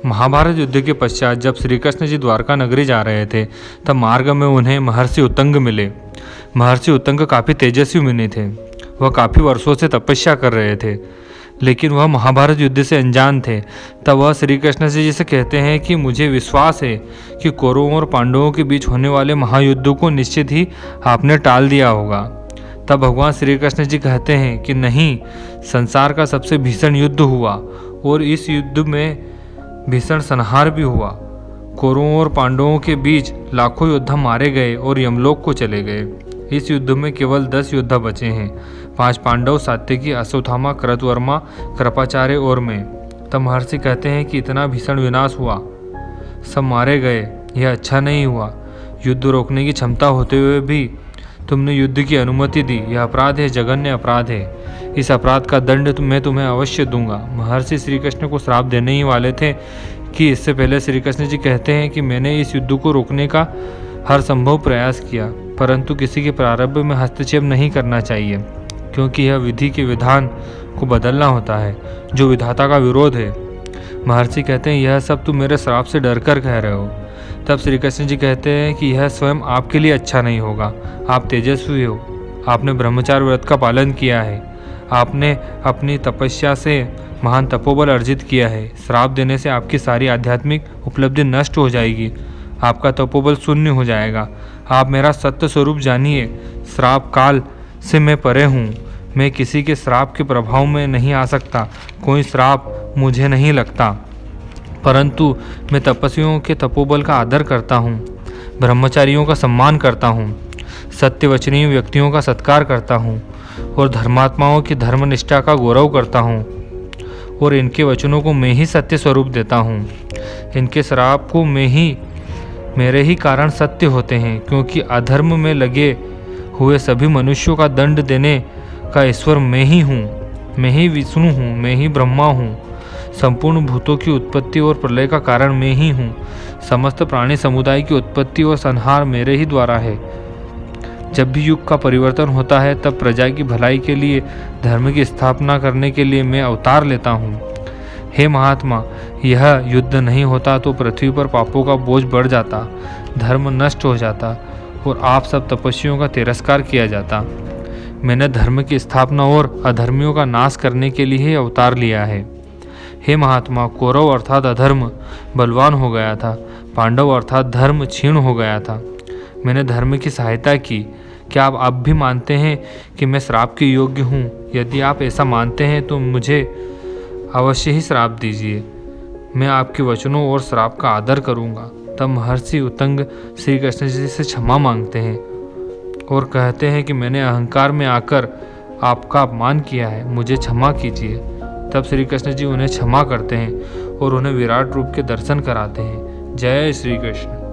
महाभारत युद्ध के पश्चात जब श्री कृष्ण जी द्वारका नगरी जा रहे थे तब मार्ग में उन्हें महर्षि उत्तंग मिले। महर्षि उत्तंग काफ़ी तेजस्वी मुनि थे। वह काफ़ी वर्षों से तपस्या कर रहे थे, लेकिन वह महाभारत युद्ध से अनजान थे। तब वह श्री कृष्ण जी से कहते हैं कि मुझे विश्वास है कि कौरवों और पांडवों के बीच होने वाले महायुद्ध को निश्चित ही आपने टाल दिया होगा। तब भगवान श्री कृष्ण जी कहते हैं कि नहीं, संसार का सबसे भीषण युद्ध हुआ और इस युद्ध में भीषण संहार भी हुआ। कौरवों और पांडवों के बीच लाखों योद्धा मारे गए और यमलोक को चले गए। इस युद्ध में केवल 10 योद्धा बचे हैं, 5 पांडव, सात्यकी, अश्वत्थामा, कृतवर्मा, कृपाचार्य और मैं। तब महर्षि कहते हैं कि इतना भीषण विनाश हुआ, सब मारे गए, यह अच्छा नहीं हुआ। युद्ध रोकने की क्षमता होते हुए भी तुमने युद्ध की अनुमति दी, यह अपराध है, जघन्य अपराध है। इस अपराध का दंड मैं तुम्हें अवश्य दूंगा। महर्षि श्री कृष्ण को श्राप देने ही वाले थे कि इससे पहले श्री कृष्ण जी कहते हैं कि मैंने इस युद्ध को रोकने का हर संभव प्रयास किया, परंतु किसी के प्रारब्ध में हस्तक्षेप नहीं करना चाहिए, क्योंकि यह विधि के विधान को बदलना होता है, जो विधाता का विरोध है। महर्षि कहते हैं यह सब तुम मेरे श्राप से डर कर कह रहे हो। तब श्री कृष्ण जी कहते हैं कि यह स्वयं आपके लिए अच्छा नहीं होगा। आप तेजस्वी हो, आपने ब्रह्मचार्य व्रत का पालन किया है, आपने अपनी तपस्या से महान तपोबल अर्जित किया है। श्राप देने से आपकी सारी आध्यात्मिक उपलब्धि नष्ट हो जाएगी, आपका तपोबल शून्य हो जाएगा। आप मेरा सत्य स्वरूप जानिए। श्राप काल से मैं परे हूँ, मैं किसी के श्राप के प्रभाव में नहीं आ सकता, कोई श्राप मुझे नहीं लगता, परंतु मैं तपस्वियों के तपोबल का आदर करता हूँ, ब्रह्मचारियों का सम्मान करता हूँ, सत्यवचनीय व्यक्तियों का सत्कार करता हूँ और धर्मात्माओं की धर्मनिष्ठा का गौरव करता हूँ, और इनके वचनों को मैं ही सत्य स्वरूप देता हूँ। इनके श्राप को मेरे ही कारण सत्य होते हैं, क्योंकि अधर्म में लगे हुए सभी मनुष्यों का दंड देने का ईश्वर मैं ही हूँ, मैं ही विष्णु हूँ, मैं ही ब्रह्मा हूँ। संपूर्ण भूतों की उत्पत्ति और प्रलय का कारण मैं ही हूँ। समस्त प्राणी समुदाय की उत्पत्ति और संहार मेरे ही द्वारा है। जब भी युग का परिवर्तन होता है तब प्रजा की भलाई के लिए, धर्म की स्थापना करने के लिए मैं अवतार लेता हूँ। हे महात्मा, यह युद्ध नहीं होता तो पृथ्वी पर पापों का बोझ बढ़ जाता, धर्म नष्ट हो जाता और आप सब तपस्वियों का तिरस्कार किया जाता। मैंने धर्म की स्थापना और अधर्मियों का नाश करने के लिए ही अवतार लिया है। हे महात्मा, कौरव अर्थात अधर्म बलवान हो गया था, पांडव अर्थात धर्म क्षीण हो गया था। मैंने धर्म की सहायता की। क्या आप अब भी मानते हैं कि मैं श्राप के योग्य हूँ? यदि आप ऐसा मानते हैं तो मुझे अवश्य ही श्राप दीजिए, मैं आपके वचनों और श्राप का आदर करूँगा। तब महर्षि उत्तंग श्री कृष्ण जी से क्षमा मांगते हैं और कहते हैं कि मैंने अहंकार में आकर आपका अपमान किया है, मुझे क्षमा कीजिए। तब श्री कृष्ण जी उन्हें क्षमा करते हैं और उन्हें विराट रूप के दर्शन कराते हैं। जय श्री कृष्ण।